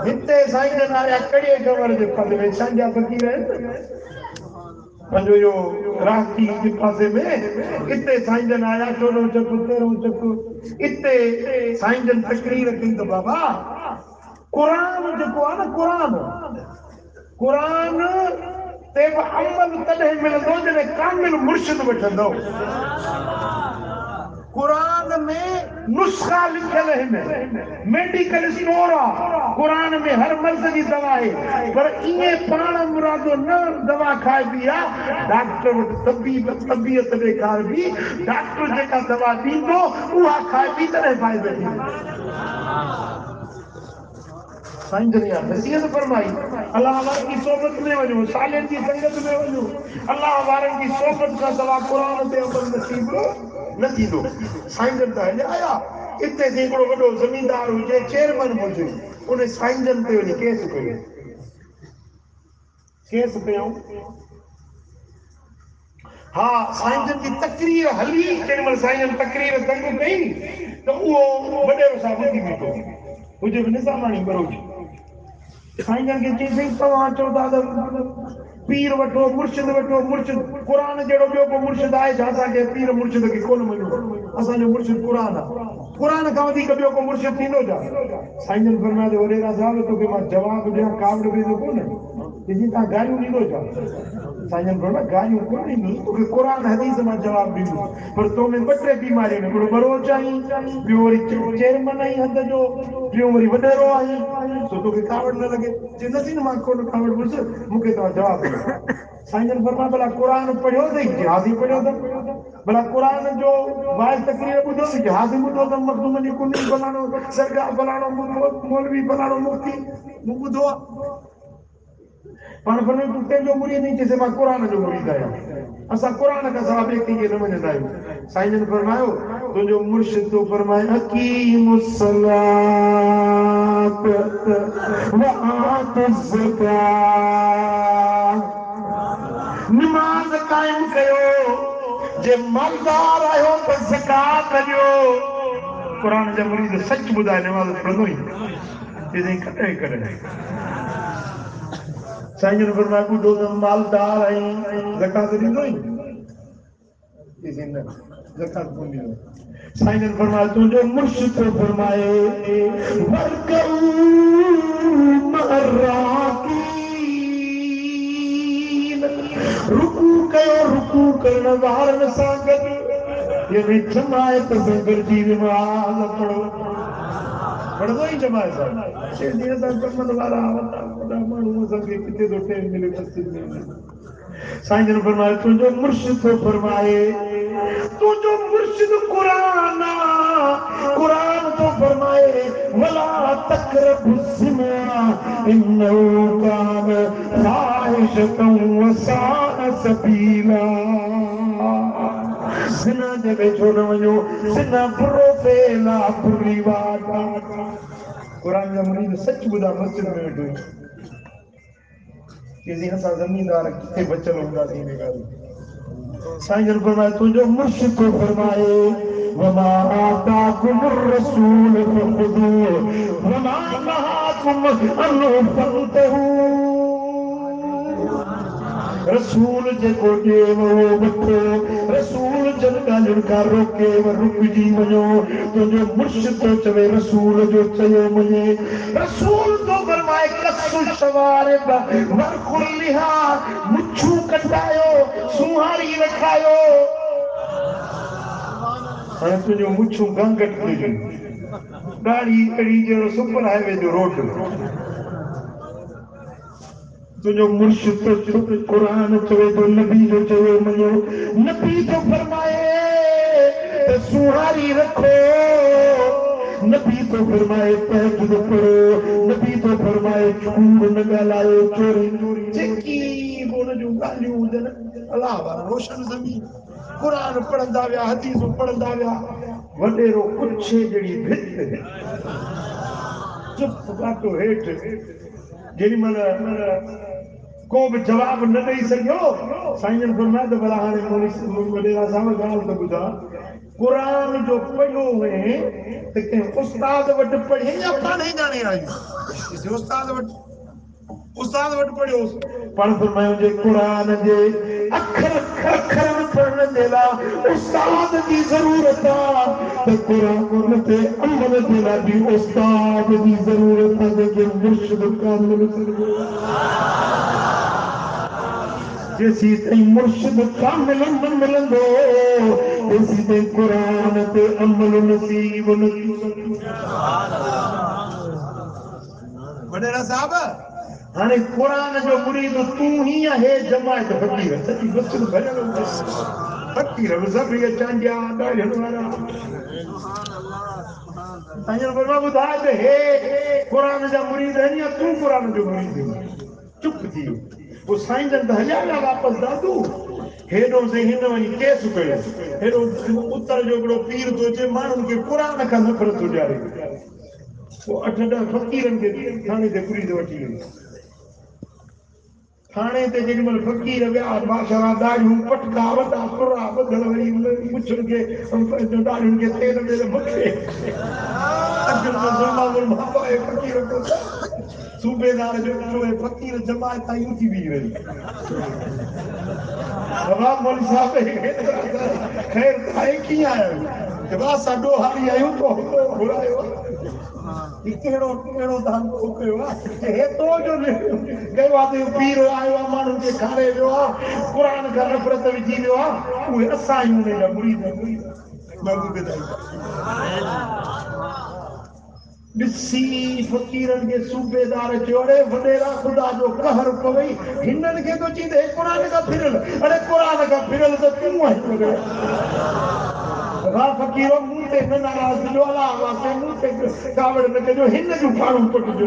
हिते साईं जन आया कड़े कमर जे पद में संजा फकीर आहिनि पंहिंजो यो राखी जे पासे में इते साईं जन आया 14 चक 13 चक इते साईं जन तकरीर कई त बाबा कुरान जेको आहे न कुरान ते बि अमल तॾहिं मिलंदो जॾहिं कामिल मुर्शिद वठंदो कुरान में नुस्खा लिखियल आहिनि मेडिकल स्टोर आहे कुरान में हर मर्ज़ जी दवा आहे पर ईअं पाण मुरादो न दवा खाए बि आहे डॉक्टर वटि तबीयत ॾेखारबी डॉक्टर जेका दवा ॾींदो उहा खाए बि तॾहिं फ़ाइदो थींदो साईं जन या नसीहत फरमाई अल्लाह वारनि जी सोबत में वञो सालियन जी संगत में वञो अल्लाह वारनि जी सोबत खां सवाइ क़ुरान ते अमल नसीब न थींदो साईं जन त हलिया आया इते हिकिड़ो वॾो ज़मीनदार हुजे चेयरमैन हुजे उन साईं जन ते वञी केस कयो हा साईं जन जी तकरीर हली केॾीमहिल साईं जन तकरीर तंग कई त उहो वॾेरो सां ॿुधी बीठो हुजे बि निज़ामाणी बरोज साईं जन खे चई तव्हां चओ था त पीर वठो मुर्शिद क़ुरान जहिड़ो ॿियो को मुर्शिद आहे छा असांखे पीर मुर्शिद खे कोन मञो असांजो मुर्शिद क़ुरान आहे क़ुरान खां वधीक ॿियो को मुर्शिद थींदो छा साईं जन फरमायो त वॾेरा साहिब तोखे मां जवाबु ॾियां कावड़ बि कोन जी तव्हां गारियूं ॾींदो छा साईं जन फरमायो गारियूं कोन ॾींदुसि तोखे क़ुरान हदीस मां जवाबु ॾींदुसि पर तो में 2-3 बीमारियूं हिकिड़ो बरोच आहीं ॿियो वरी चेयरमैन आहीं हद जो ॿियो वरी वॾेरो आहीं सो तोखे कावड़ न लॻे चए नथी न मां कोन कावड़ घुरिस मूंखे तव्हां जवाबु ॾियो साईं जन फरमायो भला क़ुरान पढ़ियो अथई जिहादी पढ़ियो अथमि भला क़ुरान जो वाइस तकरीर ॿुधो अथई जिहादी ॿुधो अथमि मखदूम जी कुनी फलाणो सरकार फलाणो मौलवी फलाणो मुफ्ती मूं ॿुधो आहे पाण फरमायो तूं कंहिंजो मुरीद नहीं चइसे मां क़ुरान जो मुरीद आहियां असां क़ुरान खां सवाइ ॿिए कंहिंखे न मञंदा आहियूं साईं जन फरमायो तुंहिंजो मुर्शिद तो फरमाए अकीमुस सलात व आतुज़ ज़कात नमाज़ काइम कयो जे मालदार आहियो त ज़कात ॾियो क़ुरान जा मुरीद सच ॿुधाए नमाज़ पढ़ंदो ई चई कॾहिं कॾहिं साईं जन फरमाया ॿुधो त मालदार आहीं ज़कात ॾींदो ई ज़कात कोन ॾींदो साईं जन फरमाया तुंहिंजो मुर्शिद तो फरमाए वरकऊ मर्राकीन रुकू कयो रुकू करण वारनि सां गॾु यानी जमायत सां गॾिजी नमाज़ पढ़ो पढ़ंदो ई जमायत सां जीअं असां कमनि वारा वॾा माण्हू असांखे किथे थो टाइम मिले मस्जिद में साईं जन फरमाए तुंहिंजो मुर्शिद तो फरमाए तुंहिंजो मुर्शिद क़ुरान क़ुरान तो फरमाए वला तक़रबु ज़िना इन्नहु कान फ़ाहिशतन व साअ सबीला ज़िना जे वेझो न वञो ज़िना बुरो फेल आहे बुरी वात आहे क़ुरान जा मुरीद सच ॿुधा मस्जिद में वेठो कि असां ज़मीनदार किथे बचियल हूंदासीं इन ॻाल्हि साईं जन फरमाए तुंहिंजो मुर्शिद तो फरमाए वमा आताकुमुर रसूल फखुदूह वमा नहाकुम अन्हु फंतहू रसूल जेको ॾेव उहो वठो रसूल जन ॻाल्हियुनि खां रोके रुकिजी वञो तुंहिंजो मुर्शिद तो चवे रसूल जो चयो मञे रसूल तो फरमाए कसु शवारिब वरखुल लिहा मुछूं कटायो सुहारी रखायो हाणे तुंहिंजो मुछूं गंगट हुजनि ॾाढ़ी अहिड़ी जहिड़ो सुपर हाईवे जो रोड तुंहिंजो मुर्शिद तो क़ुरान चवे तो नबी जो चयो मञो नबी तो फरमाए त सुहारी रखो नबी तो फरमाए तहज्जुद पढ़ो नबी तो फरमाए कूड़ न ॻाल्हायो चोरी जेकी बोल जूं ॻाल्हियूं हुजनि अलाह वारा रोशन ज़मीन क़ुरान पढ़ंदा विया हदीसूं पढ़ंदा विया वॾेरो कुछे जहिड़ी भित चुप काटो हेठि जेॾीमहिल को बि जवाब न ॾेई सघियो साईं जन फरमाया त भला हाणे वॾेरा साहिब ॻाल्हि त ॿुधा कुरान जो पढ़ो है तो के उस्ताद वट पढ़े या पाने जाने आई इस उस्ताद वट पढ़ो पर फरमायो जे कुरान जे अखर अखर पढ़ने देला उस्ताद की जरूरत है तो कुरान पे अमल देला भी उस्ताद की जरूरत है जे मुर्शिद कामिल जैसी तई मुर्शिद कामिल मिलंदो जैसी तई कुरान ते अमल नसीब वडेरा साहब हाने कुरान जो मुरीद तू ही है जमात फकीर सच्ची बच्चन भजन फकीर सब ये चांजा दाढ़न वाला तांजर बरवा बुधा है कुरान जा मुरीद है या तू कुरान जो मुरीद है चुप थी वो साईं जन हजारा वापस दादू हेडो से हिन वनी केस कयो हेडो उत्तर जो बड़ो पीर तो जे मानन के कुरान का नफरत हो जाए वो 8 फकीरन के थाने ते पुरी वठी थाने ते जेमल फकीर विया माशाअल्लाह दाढ़ियूं पटका वटा पुरा बदल वरी मुछन के जो दाढ़ियुन के तेल में मुखे अजर जो जुल्म बाबा फकीर को सूबेदार जो फकीर जमात ताई उठी भी रही बाबा मौलवी साहब खैर ताई की आयो के बा साडो हाली आयो तो बुरायो केड़ो केड़ो दान कयो हे तो जो कयो आ ते पीर आयो मानु के खारे वियो कुरान का नफरत विजी वियो उहे असां ही उन जा मुरीद महबूब दाई ॾिसी फ़क़ीरनि खे सूबेदार चयो अरे वॾेरा ख़ुदा जो कहर पवई हिननि खे तो चईंदे क़ुरान खां फिरियल अरे क़ुरान खां फिरियल त तूं आहीं फ़क़ीरो मूं ते न नाराज़ जो अला वासे मूं ते कावड़ न कजो हिन जूं फाड़ूं पटिजो